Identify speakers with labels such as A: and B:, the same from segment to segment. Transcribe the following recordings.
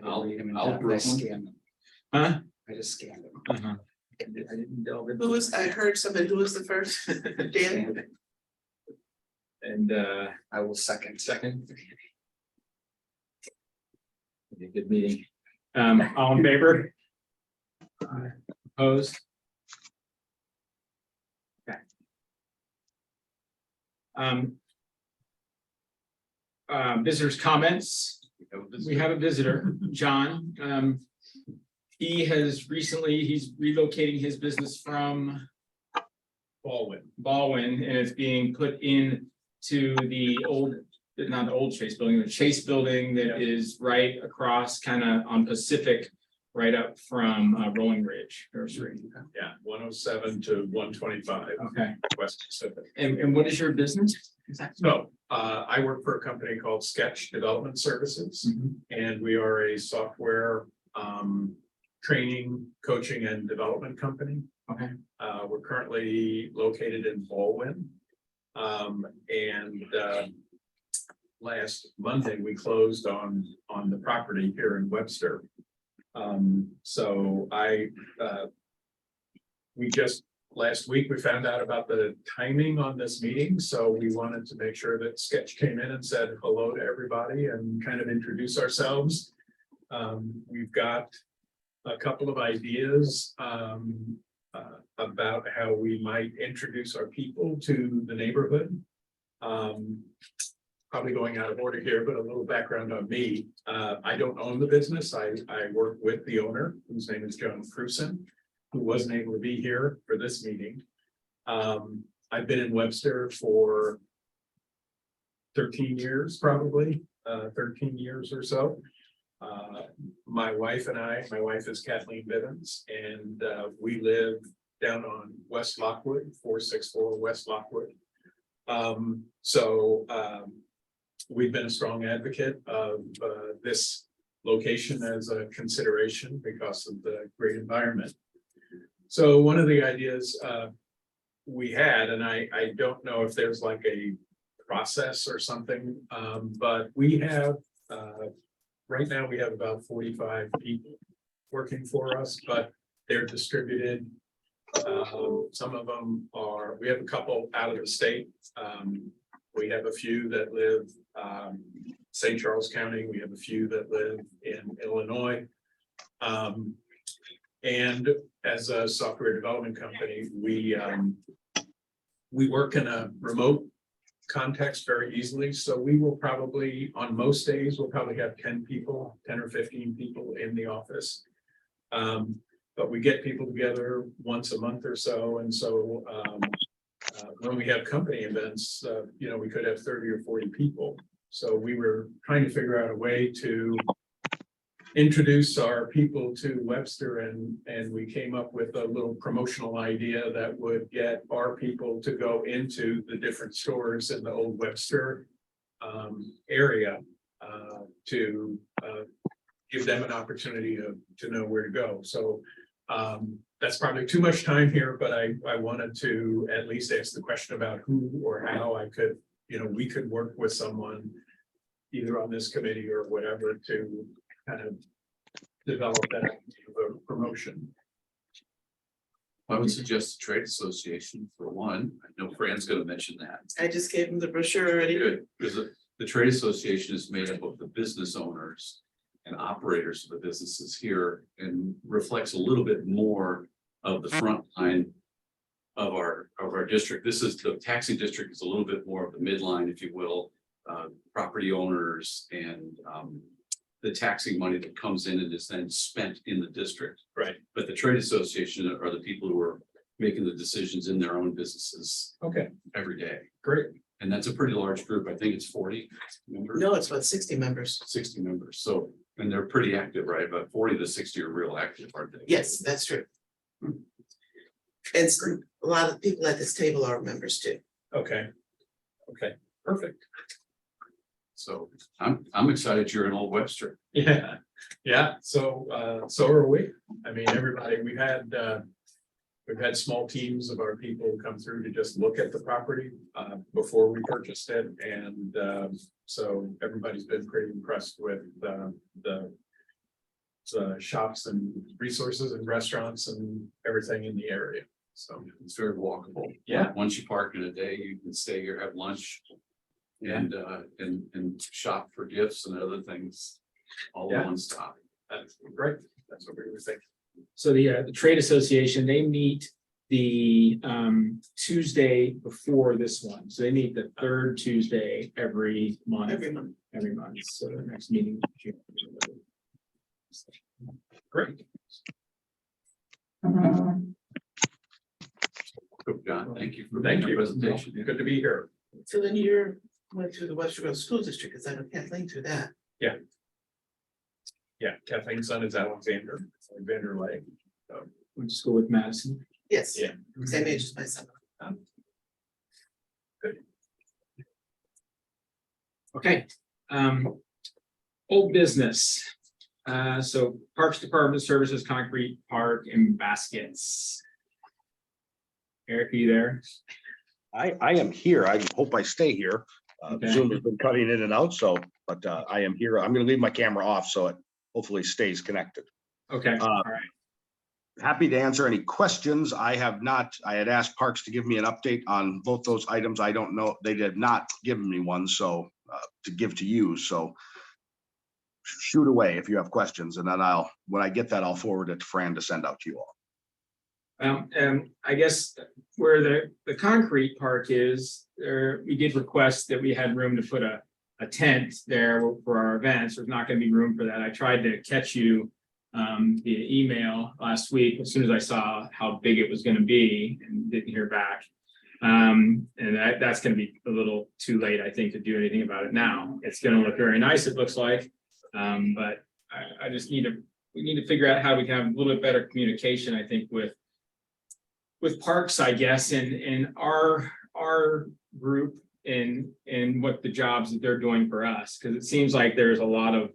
A: I scanned them.
B: Huh?
A: I just scanned them.
B: Uh-huh.
A: I didn't delve into.
C: Who was, I heard somebody, who was the first? Dan?
B: And
A: I will second.
B: a good meeting. All in favor? Opposed? Okay. Visitors' comments. We have a visitor, John. He's relocating his business from Baldwin, and it's being put in to the not the old Chase building, the Chase building that is right across kind of on Pacific, right up from Rolling Ridge Nursery.
D: Yeah, 107 to 125
B: Okay.
D: West Pacific.
B: And what is your business?
D: So I work for a company called Sketch Development Services, and we are a software training, coaching, and development company.
B: Okay.
D: We're currently located in Baldwin. Last Monday, we closed on the property here in Webster. We just last week, we found out about the timing on this meeting, so we wanted to make sure that Sketch came in and said hello to everybody and kind of introduce ourselves. We've got a couple of ideas about how we might introduce our people to the neighborhood. Probably going out of order here, but a little background on me. I don't own the business. I work with the owner, whose name is John Cruson, who wasn't able to be here for this meeting. I've been in Webster for 13 years, probably 13 years or so. My wife is Kathleen Bivens, and we live down on West Lockwood, 464 West Lockwood. We've been a strong advocate of this location as a consideration because of the great environment. So one of the ideas we had, and I don't know if there's like a process or something, but we have right now we have about 45 people working for us, but they're distributed. Some of them are, we have a couple out of the state. We have a few that live St. Charles County. We have a few that live in Illinois. And as a software development company, we work in a remote context very easily. So we will probably, on most days, we'll probably have 10 or 15 people in the office. But we get people together once a month or so. And so when we have company events, we could have 30 or 40 people. So we were trying to figure out a way to introduce our people to Webster, and we came up with a little promotional idea that would get our people to go into the different stores in the old Webster area to give them an opportunity to know where to go. So that's probably too much time here, but I wanted to at least ask the question about who or how I could, we could work with someone either on this committee or whatever to kind of develop that promotion.
E: I would suggest the trade association for one. I know Fran's going to mention that.
C: I just gave him the brochure already.
E: Good, because the trade association is made up of the business owners and operators of the businesses here, and reflects a little bit more of the front line of our district. This is the taxing district is a little bit more of the midline, if you will, property owners and the taxing money that comes in and is then spent in the district.
D: Right.
E: But the trade association are the people who are making the decisions in their own businesses
D: Okay,
E: every day.
D: great.
E: And that's a pretty large group. I think it's 40 members.
C: No, it's about 60 members.
E: 60 members. So, and they're pretty active, right? About 40 to 60 are real active, aren't they?
C: Yes, that's true. And a lot of people at this table are members too.
D: Okay, perfect.
E: So I'm excited you're in Old Webster.
D: Yeah. So are we. I mean, everybody, we've had small teams of our people come through to just look at the property before we purchased it. And so everybody's been pretty impressed with the shops and resources and restaurants and everything in the area. So,
E: It's very walkable.
D: Yeah.
E: Once you park in a day, you can stay here, have lunch. And shop for gifts and other things. All in
D: Yeah.
E: one stop.
D: that's great. That's what we were thinking.
B: So the trade association, they meet the Tuesday before this one. So they meet the third Tuesday every month.
C: Every month.
B: Every month. So the next meeting.
D: Great.
E: Good, John, thank you for
D: Thank
E: your
D: you.
E: presentation.
D: Good to be here.
C: So then you went to the Webster School District, because I know Kathleen through that.
D: Yeah, Kathleen's son is Alexander Lake.
B: Went to school with Madison.
C: Yes.
D: Yeah.
C: Same age as my son.
B: Okay. Old business. So Parks Department Services, concrete park and baskets. Eric, are you there?
F: I am here. I hope I stay here.
B: Okay.
F: Zoom has been cutting in and out, so, but I am here. I'm gonna leave my camera off, so it hopefully stays connected.
B: Okay, all right.
F: Happy to answer any questions. I had asked Parks to give me an update on both those items. I don't know, they did not give me one, so to give to you, so shoot away if you have questions, and then when I get that, I'll forward it to Fran to send out to you all.
B: I guess where the concrete park is, there, we did request that we had room to put a tent there for our events. There's not gonna be room for that. I tried to catch you via email last week, as soon as I saw how big it was gonna be and didn't hear back. And that's gonna be a little too late, I think, to do anything about it now. It's gonna look very nice, it looks like. But I just we need to figure out how we can have a little bit better communication, I think, with Parks, I guess, and our group and what the jobs that they're doing for us, because it seems like there's a lot of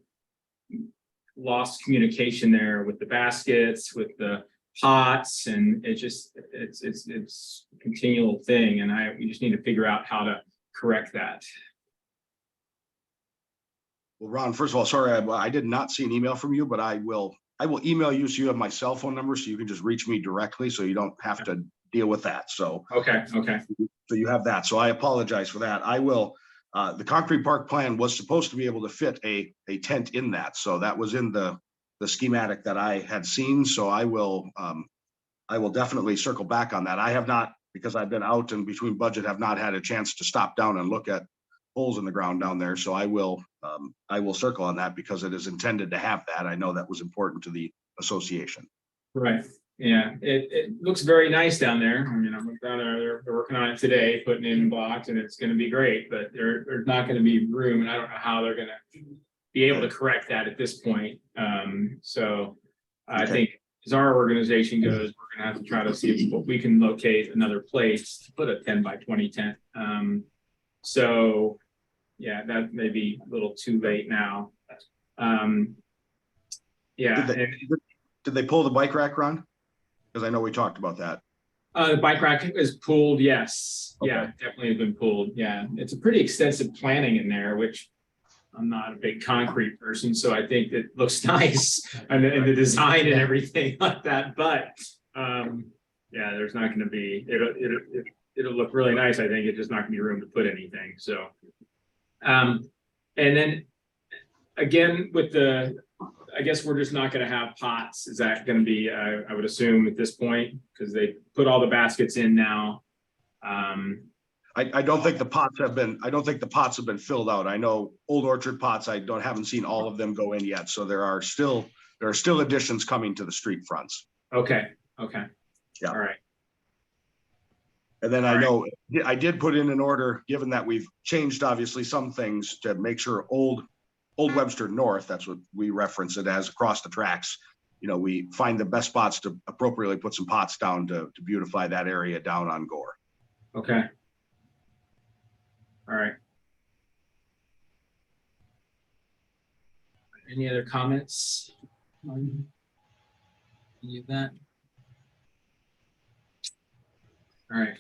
B: lost communication there with the baskets, with the pots, and it's a continual thing, and we just need to figure out how to correct that.
F: Well, Ron, first of all, sorry, I did not see an email from you, but I will email you, so you have my cell phone number, so you can just reach me directly, so you don't have to deal with that. So
B: Okay.
F: so you have that. So I apologize for that. I will, the concrete park plan was supposed to be able to fit a tent in that. So that was in the schematic that I had seen. So I will definitely circle back on that. I have not, because I've been out and between budget, have not had a chance to stop down and look at holes in the ground down there. So I will circle on that, because it is intended to have that. I know that was important to the association.
B: Right. Yeah, it looks very nice down there. I mean, I'm down there, they're working on it today, putting in blocks, and it's gonna be great, but there's not gonna be room, and I don't know how they're gonna be able to correct that at this point. So I
F: Okay.
B: think as our organization goes, we're gonna have to try to see if we can locate another place to put a 10 by 20 tent. So yeah, that may be a little too late now. Yeah.
F: Did they pull the bike rack, Ron? Because I know we talked about that.
B: The bike rack is pulled, yes. Yeah,
F: Okay.
B: definitely has been pulled. Yeah, it's a pretty extensive planning in there, which I'm not a big concrete person, so I think it looks nice and the design and everything like that. But yeah, there's not going to be. It'll look really nice. I think it's just not going to be room to put anything. So, and then again with the. I guess we're just not going to have pots. Is that going to be, I would assume at this point, because they put all the baskets in now.
F: I don't think the pots have been filled out. I know Old Orchard pots, haven't seen all of them go in yet. So there are still additions coming to the street fronts.
B: Okay.
F: Yeah.
B: All right.
F: And then I know I did put in an order, given that we've changed obviously some things, to make sure Old Webster North, that's what we reference it as, across the tracks. You know, we find the best spots to appropriately put some pots down to beautify that area down on Gore.
B: Okay. All right. Any other comments on any of that? All right.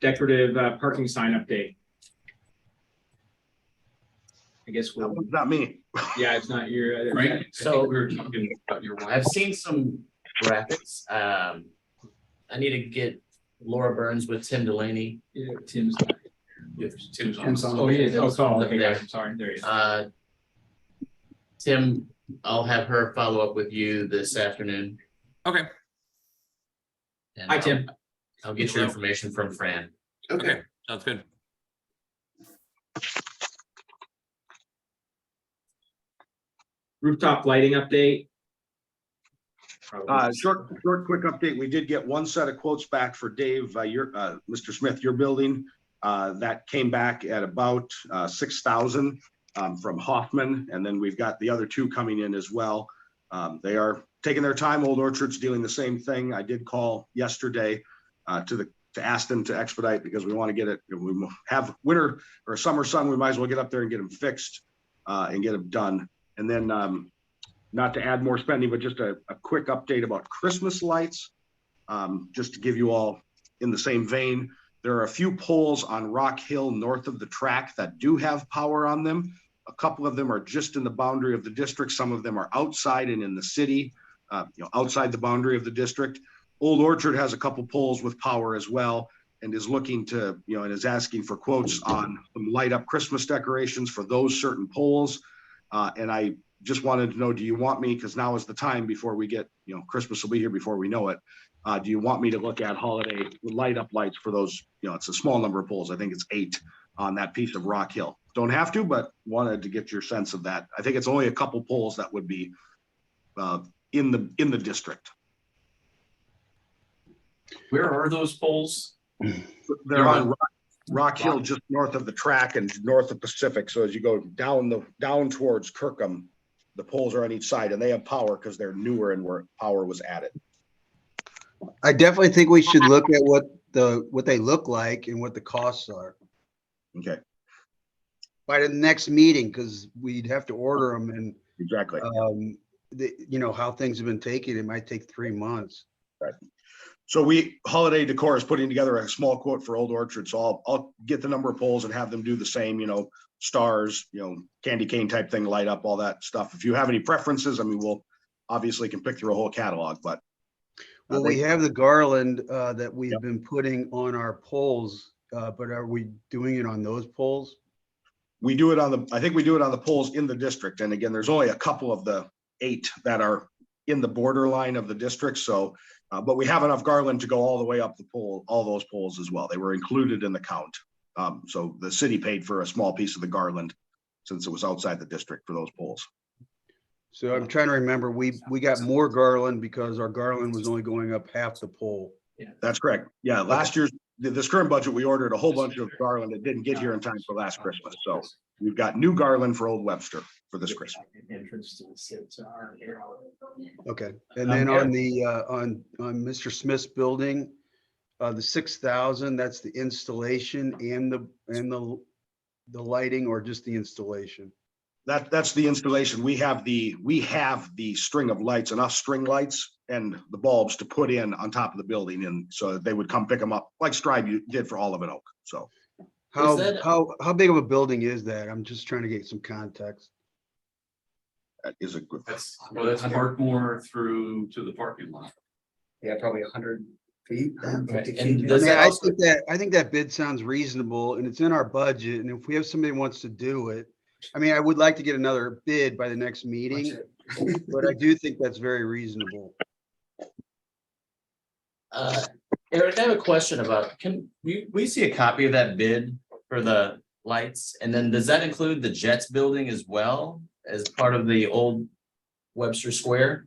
B: Decorative parking sign update. I guess
F: That
B: we'll,
F: was not me.
B: yeah, it's not your.
E: Right, I
G: So-
E: think we were talking about your wife.
G: I've seen some graphics. I need to get Laura Burns with Tim Delaney.
B: Yeah, Tim's not.
E: Tim's on.
A: Tim's on.
B: Oh, he is. Oh,
G: Tim's
B: call.
G: up
B: Okay,
G: there.
B: guys, I'm sorry. There he is.
G: Tim, I'll have her follow up with you this afternoon.
B: Okay.
G: And
B: Hi, Tim.
G: I'll get your information from Fran.
C: Okay.
E: Sounds good.
B: Rooftop lighting update.
F: Short, quick update. We did get one set of quotes back for Dave, Mr. Smith, your building. That came back at about 6,000 from Hoffman, and then we've got the other two coming in as well. They are taking their time. Old Orchard's dealing the same thing. I did call yesterday to ask them to expedite because we want to get it. If we have winter or summer sun, we might as well get up there and get them fixed and get them done. And then not to add more spending, but just a quick update about Christmas lights. Just to give you all in the same vein, there are a few poles on Rock Hill north of the track that do have power on them. A couple of them are just in the boundary of the district. Some of them are outside and in the city, outside the boundary of the district. Old Orchard has a couple poles with power as well and is looking to, and is asking for quotes on some light up Christmas decorations for those certain poles. And I just wanted to know, do you want me, because now is the time before we get, Christmas will be here before we know it. Do you want me to look at holiday light up lights for those? It's a small number of poles. I think it's 8 on that piece of Rock Hill. Don't have to, but wanted to get your sense of that. I think it's only a couple poles that would be in the district.
E: Where are those poles?
F: They're on Rock Hill, just north of the track and north of Pacific. So as you go down towards Kirkham, the poles are on each side and they have power because they're newer and where power was added.
H: I definitely think we should look at what they look like and what the costs are
F: Okay,
H: by the next meeting, because we'd have to order them and
F: exactly.
H: how things have been taking, it might take 3 months.
F: Right. So Holiday Decor is putting together a small quote for Old Orchard. So I'll get the number of poles and have them do the same, stars, candy cane type thing, light up, all that stuff. If you have any preferences, we'll obviously can pick through a whole catalog, but.
H: Well, we have the garland that we've been putting on our poles, but are we doing it on those poles?
F: We do it I think we do it on the poles in the district. And again, there's only a couple of the 8 that are in the borderline of the district. So, but we have enough garland to go all the way up the pole, all those poles as well. They were included in the count. So the city paid for a small piece of the garland since it was outside the district for those poles.
H: So I'm trying to remember, we got more garland because our garland was only going up half the pole.
F: That's correct. Yeah, last year's, this current budget, we ordered a whole bunch of garland that didn't get here in time for last Christmas. So we've got new garland for Old Webster for this Christmas.
A: Entrance to the city, to our area.
H: Okay, and then on the on Mr. Smith's building, the 6,000, that's the installation and the lighting, or just the installation?
F: That's the installation. We have the string of lights, enough string lights and the bulbs to put in on top of the building, and so they would come pick them up like Strive did for Olive and Oak. So
H: How big of a building is that? I'm just trying to get some context.
F: that is a good.
E: That's Parkmore through to the parking lot.
A: Yeah, probably 100 feet. 50
G: And
A: feet.
G: does that also-
H: I think that bid sounds reasonable and it's in our budget. And if we have somebody who wants to do it, I would like to get another bid by the next meeting, but I do think that's very reasonable.
G: Eric, I have a question about, can we see a copy of that bid for the lights? And then does that include the Jets building as well as part of the old Webster Square?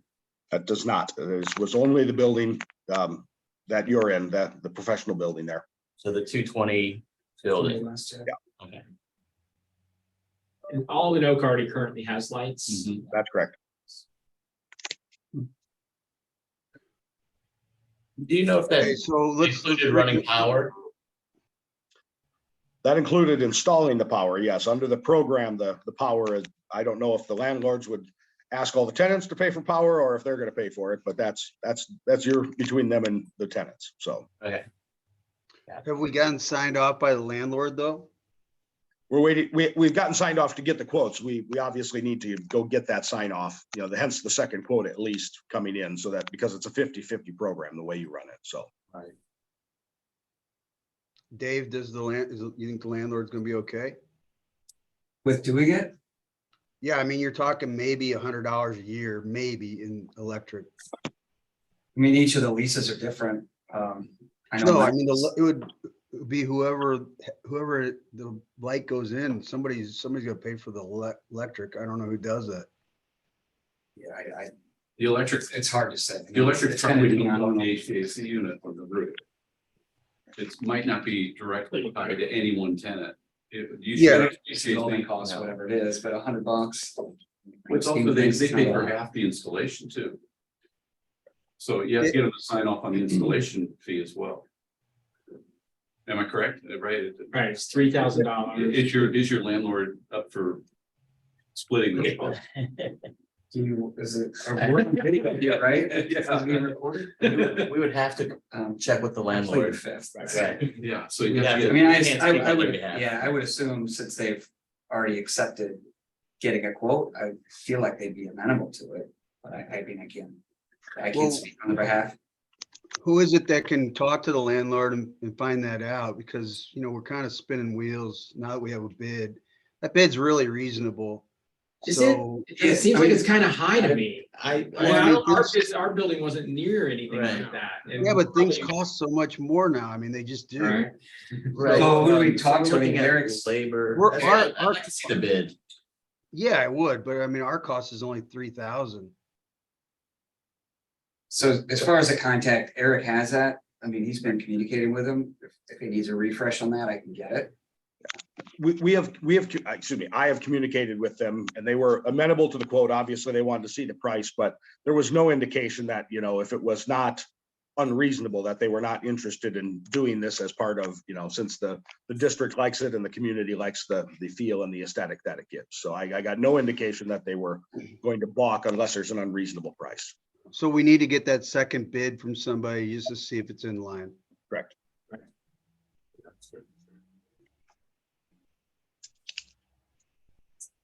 F: That does not. This was only the building that you're in, that the professional building there.
G: So the 220 building.
A: Yeah.
G: Okay.
B: And all in Oak already currently has lights.
F: That's correct.
G: Do you know if
H: Okay,
G: that
H: so let's
G: included running power?
F: That included installing the power. Yes, under the program, the power is, I don't know if the landlords would ask all the tenants to pay for power or if they're going to pay for it, but that's between them and the tenants. So
G: Okay.
H: Have we gotten signed off by the landlord though?
F: we're waiting, we've gotten signed off to get the quotes. We obviously need to go get that sign off, hence the second quote at least coming in, so that, because it's a 50-50 program, the way you run it, so.
H: Dave, you think the landlord's gonna be okay?
A: With doing it,
H: Yeah, I mean, you're talking maybe $100 a year, maybe in electric.
A: I mean, each of the leases are different. I know
H: No, I
A: mine-
H: mean, it would be whoever the light goes in, somebody's gonna pay for the electric. I don't know who does that.
A: Yeah,
E: The electric,
A: it's hard to say.
E: the electric
A: It's gonna
E: probably
A: be
E: depends on
A: on-
E: the HVAC unit from the roof. It might not be directly tied to any one tenant.
H: Yeah.
A: Building costs, whatever it is, but $100.
E: It's also, they pay for half the installation too. So you have to get them to sign off on the installation fee as well. Am I correct? Right?
B: Right, it's $3,000.
E: Is your landlord up for splitting the cost?
A: Is it? We're on video here, right? It's being recorded.
G: We would have to check with the
A: I plead the
G: landlord.
A: fifth.
G: Right.
E: Yeah, so you
G: We'd
E: have
G: have
E: to
A: I
E: get.
A: mean,
G: We can't speak on their behalf.
A: I would assume since they've already accepted getting a quote, I feel like they'd be amenable to it. But I mean, I
H: Well-
A: can't speak on their behalf.
H: Who is it that can talk to the landlord and find that out? Because, we're kind of spinning wheels now that we have a bid. That bid's really reasonable.
B: Is
H: So,
B: It seems like it's kind of high to me.
H: Well,
B: Our building wasn't near anything
G: Right.
B: like that. and
H: yeah, but things
B: probably-
H: cost so much more now. I mean, they just do.
B: Right.
G: Right.
A: So who do we
G: So
A: talk
G: we're
A: to? I mean,
G: looking at
A: Eric's-
G: labor.
H: We're-
G: I'd like to see the bid.
H: Yeah, I would, but I mean, our cost is only 3,000.
A: So as far as the contact, Eric has that. I mean, he's been communicating with him. If he needs a refresh on that, I can get it.
F: I have communicated with them, and they were amenable to the quote. Obviously, they wanted to see the price, but there was no indication that, if it was not unreasonable, that they were not interested in doing this as part of, since the district likes it and the community likes the feel and the aesthetic that it gives. So I got no indication that they were going to balk unless there's an unreasonable price.
H: So we need to get that second bid from somebody just to see if it's in line.
F: Correct.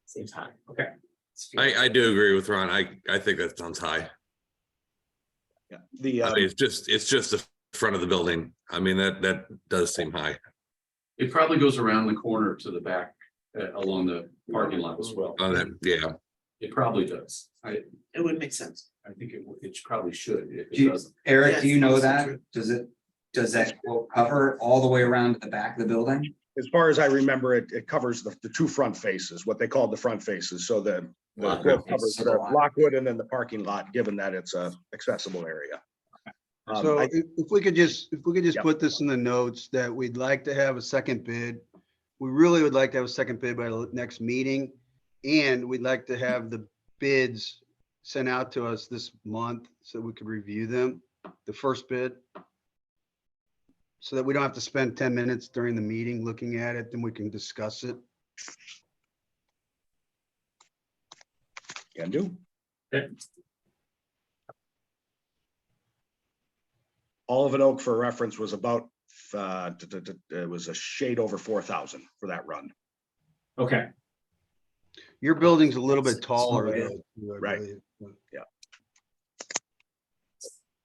G: Seems high.
B: Okay.
I: I do agree with Ron. I think that sounds high.
F: Yeah. The,
I: I mean, it's just the front of the building. I mean, that does seem high.
E: It probably goes around the corner to the back along the parking lot as well.
I: Yeah.
E: It probably does.
C: It would make sense.
E: I think it probably should. If
A: Do
E: it
A: you-
E: doesn't.
A: Eric,
C: Yes,
A: do you know
C: that's
A: that?
C: true.
A: Does that quote cover all the way around to the back of the building?
F: as far as I remember, it covers the two front faces, what they call the front faces. So the
G: Lockwood.
F: quote covers
A: So
F: the
A: the lot.
F: Lockwood and then the parking lot, given that it's a accessible area.
H: So
F: I-
H: if we could just
F: Yep.
H: put this in the notes that we'd like to have a second bid. We really would like to have a second bid by the next meeting. And we'd like to have the bids sent out to us this month so we could review them, the first bid. So that we don't have to spend 10 minutes during the meeting looking at it, then we can discuss it.
F: Can do.
B: Okay.
F: Olive and Oak, for reference, was about, it was a shade over 4,000 for that run.
B: Okay,
H: Your building's a little bit taller
A: Small,
H: though. too, I
F: Right.
H: believe.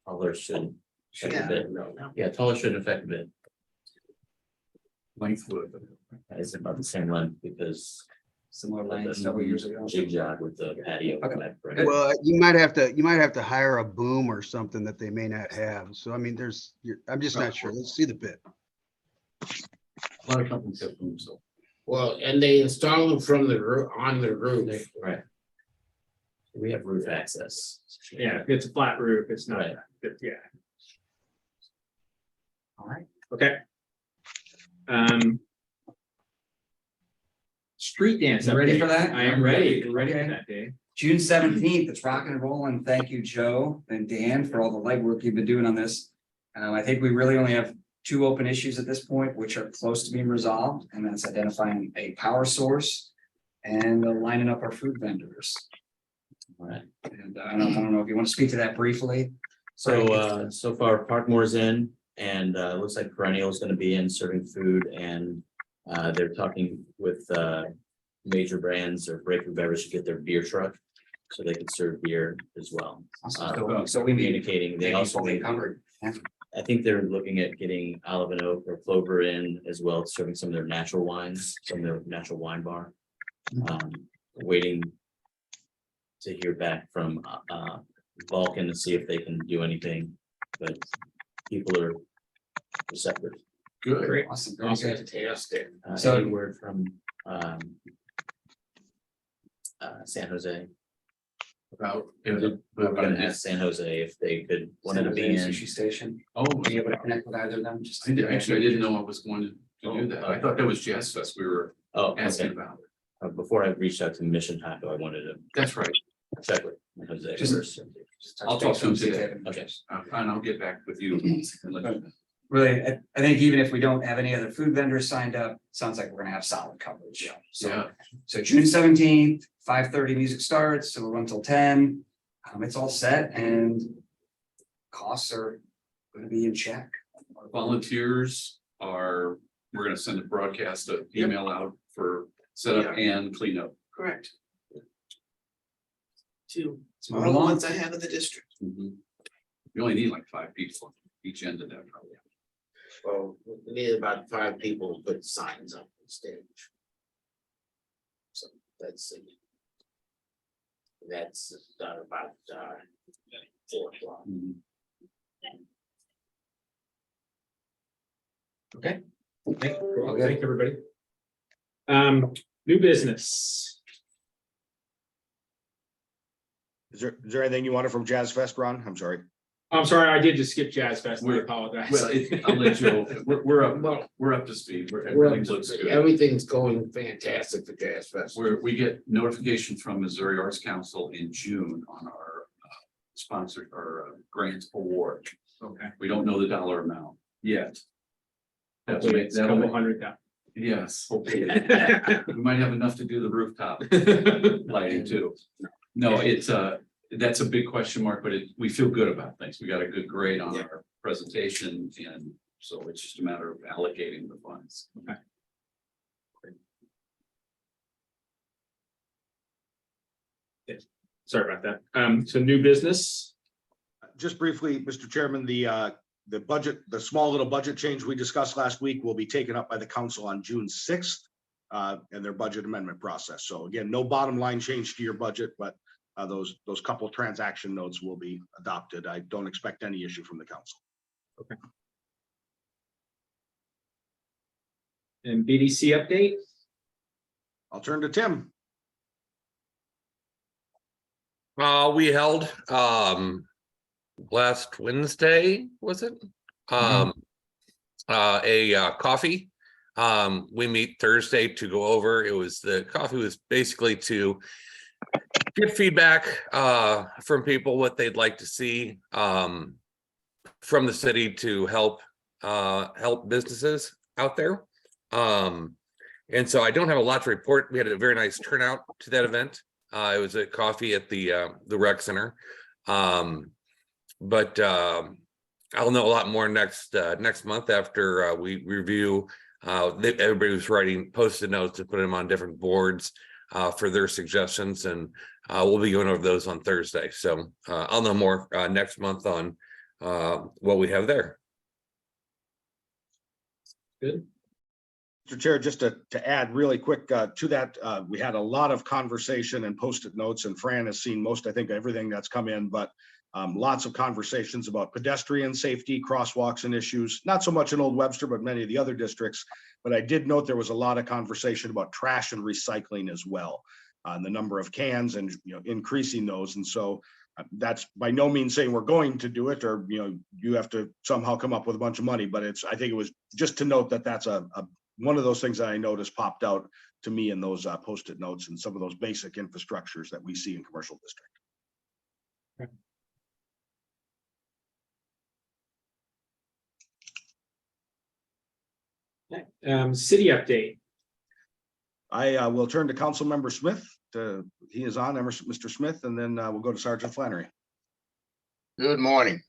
G: Taller should affect
A: Yeah.
G: the bid. Yeah, taller shouldn't affect the bid.
E: Length would.
G: It's about the same length because
A: Similar lane several years ago.
G: jig jog with the patio.
A: Okay.
G: connect, right?
H: Well, you might have to hire a boom or something that they may not have. So I mean, I'm just not sure. Let's see the bid.
E: A lot of companies have booms, so.
J: Well, and they install them from the roof, on the roof.
G: Right. We have roof access.
B: yeah, it's a flat roof, it's not,
G: Right.
B: yeah,
A: All right.
B: okay. Street dance.
A: You ready
B: update.
A: for that?
B: I am ready, we're ready for
A: Okay.
B: that, Dave.
A: June 17th, it's rocking and rolling. Thank you, Joe and Dan, for all the legwork you've been doing on this. I think we really only have two open issues at this point, which are close to being resolved, and that's identifying a power source and lining up our food vendors.
G: Right.
A: And I don't know if you want to speak to that briefly.
G: So so far Parkmore's in and looks like Perennial is gonna be in serving food and They're talking with major brands or breakthrough beverage to get their beer truck. So they could serve beer as well.
A: So we need
G: Communicating, they also
A: fully
G: may-
A: covered.
G: I think they're looking at getting Olive and Oak or Clover in as well, serving some of their natural wines, some of their natural wine bar. Waiting to hear back from Vulcan to see if they can do anything, but people are receptive.
E: Good.
B: Great.
A: Awesome. Very good.
J: Fantastic.
A: So-
G: Any word from San Jose?
E: About.
G: We're gonna ask San Jose if they could, wanted to be in.
A: Sushi Station.
E: Oh,
A: Be able to connect with either of them, just.
E: I didn't know I was going to do that. I thought that was Jazz Fest we were
G: Oh,
E: asking
G: okay.
E: about.
G: Before I reached out to Mission Taco, I wanted to
E: That's right.
G: check with Jose
A: Just-
G: first.
E: I'll talk to him today.
G: Okay.
E: And I'll get back with you. and let you know.
A: Really, I think even if we don't have any other food vendors signed up, sounds like we're gonna have solid coverage.
E: Yeah.
A: So June 17th, 5:30 music starts, so we'll run till 10. It's all set and costs are gonna be in check.
E: Our volunteers are, we're gonna send a broadcast, an email out for setup and cleanup.
C: Correct. Two,
A: Let's
C: all
A: move
C: the
A: along.
C: ones I have in the district.
E: You only need like 5 people each end of that probably.
J: Well, we need about 5 people to put signs up on stage. So that's. That's about 4 o'clock.
B: Okay. Thank you,
A: Okay.
B: thank you, everybody. New business.
F: Is there anything you wanted from Jazz Fest, Ron? I'm sorry.
B: I'm sorry, I did just skip Jazz Fest. I apologize.
E: Well, I'll let you, we're up to speed. Everything looks good.
J: Everything's going fantastic for Jazz Fest.
E: We get notification from Missouri Arts Council in June on our sponsored or grant award.
B: Okay.
E: We don't know the dollar amount yet. That's
B: Hopefully it's a
E: that'll
B: couple
E: make-
B: hundred
E: Yes, hopefully. We might have enough to do the rooftop
B: thousand.
E: lighting too. No, it's that's a big question mark, but we feel good about things. We got a good grade on our presentation, and so it's just a matter of allocating the funds.
B: Sorry about that. So new business.
F: Just briefly, Mr. Chairman, the budget, the small little budget change we discussed last week will be taken up by the council on June 6th in their budget amendment process. So again, no bottom line change to your budget, but those couple transaction notes will be adopted. I don't expect any issue from the council.
B: And BDC update.
F: I'll turn to Tim.
I: We held, last Wednesday, was it? A coffee. We meet Thursday to go over. The coffee was basically to get feedback, from people, what they'd like to see, from the city to help businesses out there. And so I don't have a lot to report. We had a very nice turnout to that event. It was a coffee at the rec center. But I'll know a lot more next month after we review. Everybody was writing post-it notes to put them on different boards for their suggestions, and we'll be going over those on Thursday. So I'll know more next month on what we have there.
B: Good.
F: Mr. Chair, just to add really quick to that, we had a lot of conversation and post-it notes, and Fran has seen most, I think, everything that's come in, but lots of conversations about pedestrian safety, crosswalks and issues, not so much in Old Webster, but many of the other districts. But I did note there was a lot of conversation about trash and recycling as well, the number of cans and, increasing those. And so that's by no means saying we're going to do it, or, you have to somehow come up with a bunch of money, but I think it was just to note that that's one of those things that I noticed popped out to me in those post-it notes and some of those basic infrastructures that we see in commercial district.
B: City update.
F: I will turn to Council Member Smith. He is on, Mr. Smith, and then we'll go to Sergeant Flannery.
J: Good morning.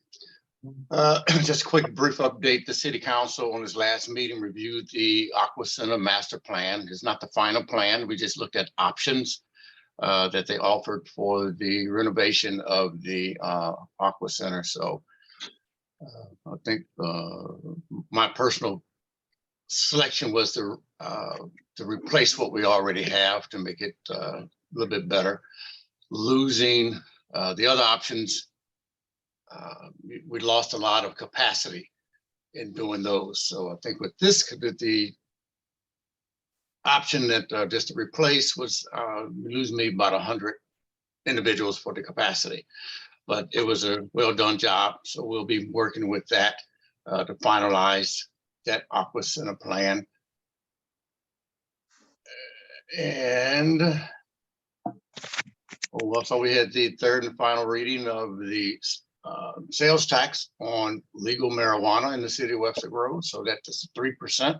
K: Just a quick brief update. The city council on its last meeting reviewed the Aqua Center master plan. It's not the final plan. We just looked at options that they offered for the renovation of the Aqua Center. So I think my personal selection was to replace what we already have to make it a little bit better. Losing the other options, we lost a lot of capacity in doing those. So I think with this, the option that just to replace was losing me about 100 individuals for the capacity. But it was a well-done job. So we'll be working with that to finalize that Aqua Center plan. And also we had the third and final reading of the sales tax on legal marijuana in the city of Webster Grove. So that's 3%.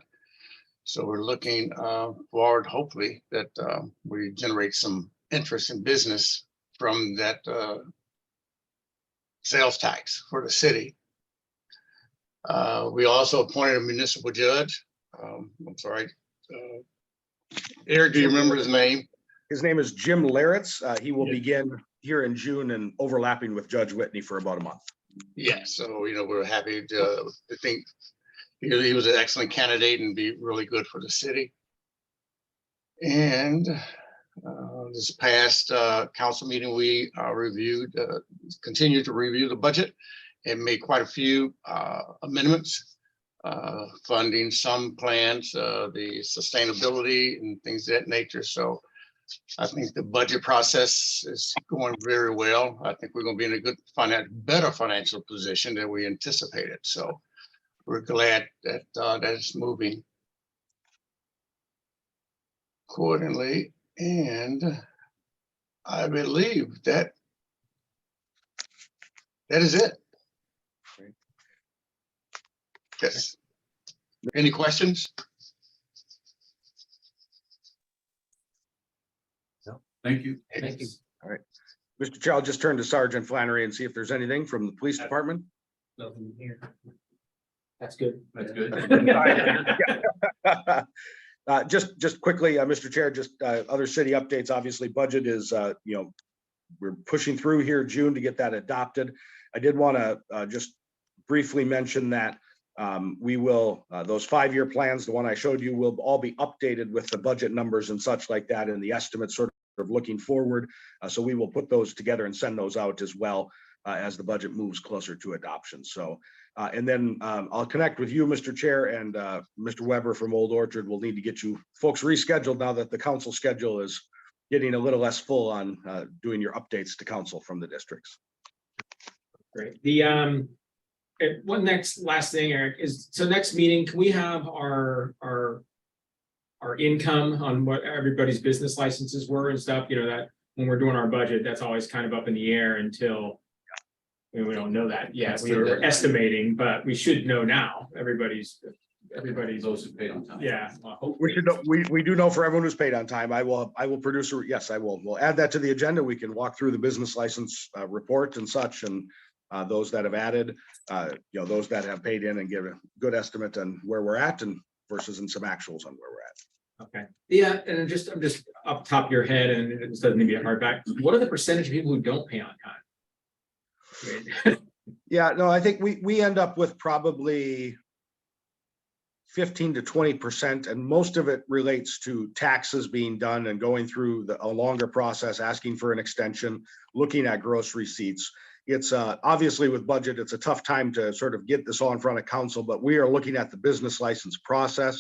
K: So we're looking forward, hopefully, that we generate some interest in business from that sales tax for the city. We also appointed a municipal judge. I'm sorry. Eric, do you remember his name?
F: His name is Jim Laritz. He will begin here in June and overlapping with Judge Whitney for about a month.
K: Yeah, so we're happy to think he was an excellent candidate and be really good for the city. And this past council meeting, we continued to review the budget and made quite a few amendments, funding some plans, the sustainability and things of that nature. So I think the budget process is going very well. I think we're going to be in a good better financial position than we anticipated. So we're glad that that is moving accordingly. And I believe that is it. Yes. Any questions?
E: Thank you.
G: Thank you.
F: All right. Mr. Chair, I'll just turn to Sergeant Flannery and see if there's anything from the police department.
B: Nothing here. That's good.
E: That's good.
F: Just quickly, Mr. Chair, just other city updates. Obviously, budget is, we're pushing through here June to get that adopted. I did want to just briefly mention that we will, those 5-year plans, the one I showed you, will all be updated with the budget numbers and such like that, and the estimates sort of looking forward. So we will put those together and send those out as well as the budget moves closer to adoption. So, and then I'll connect with you, Mr. Chair, and Mr. Weber from Old Orchard. We'll need to get you folks rescheduled now that the council schedule is getting a little less full on doing your updates to council from the districts.
B: Great. The one last thing, Eric, is so next meeting, can we have our income on what everybody's business licenses were and stuff, that when we're doing our budget, that's always kind of up in the air until we don't know that yet. We were estimating, but we should know now. Everybody's
E: Those who paid on time.
B: yeah.
F: We should know, we do know for everyone who's paid on time. I will produce yes, I will. We'll add that to the agenda. We can walk through the business license report and such, and those that have added, those that have paid in and give a good estimate on where we're at and versus in some actuals on where we're at.
B: Okay. Yeah, and I'm just up top of your head, and it doesn't need to be a hard back. What are the percentage of people who don't pay on time?
F: Yeah, no, I think we end up with probably 15 to 20%, and most of it relates to taxes being done and going through a longer process, asking for an extension, looking at gross receipts. It's obviously with budget, it's a tough time to sort of get this all in front of council, but we are looking at the business license process.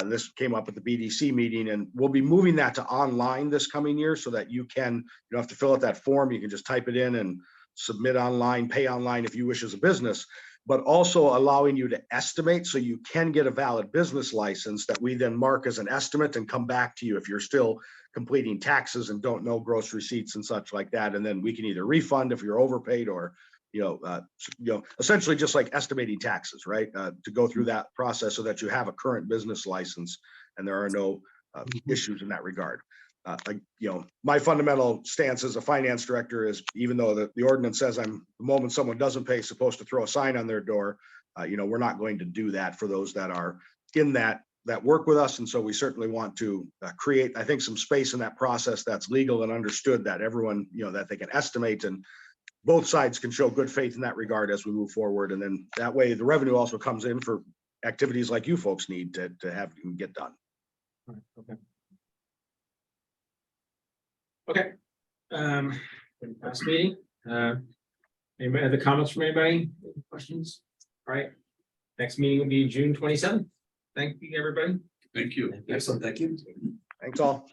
F: This came up at the BDC meeting, and we'll be moving that to online this coming year so that you don't have to fill out that form. You can just type it in and submit online, pay online if you wish as a business, but also allowing you to estimate so you can get a valid business license that we then mark as an estimate and come back to you if you're still completing taxes and don't know gross receipts and such like that. And then we can either refund if you're overpaid or, essentially just like estimating taxes, right? To go through that process so that you have a current business license and there are no issues in that regard. my fundamental stance as a finance director is, even though the ordinance says the moment someone doesn't pay, supposed to throw a sign on their door, we're not going to do that for those that are in that work with us. And so we certainly want to create, I think, some space in that process that's legal and understood, that everyone, that they can estimate, and both sides can show good faith in that regard as we move forward. And then that way the revenue also comes in for activities like you folks need to have and get done.
B: Okay. Okay. Last meeting, anybody have the comments from anybody? Any questions? All right. Next meeting will be June 27th. Thank you, everybody.
E: Thank you.
A: Excellent, thank you.
F: Thanks all.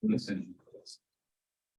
E: Listen.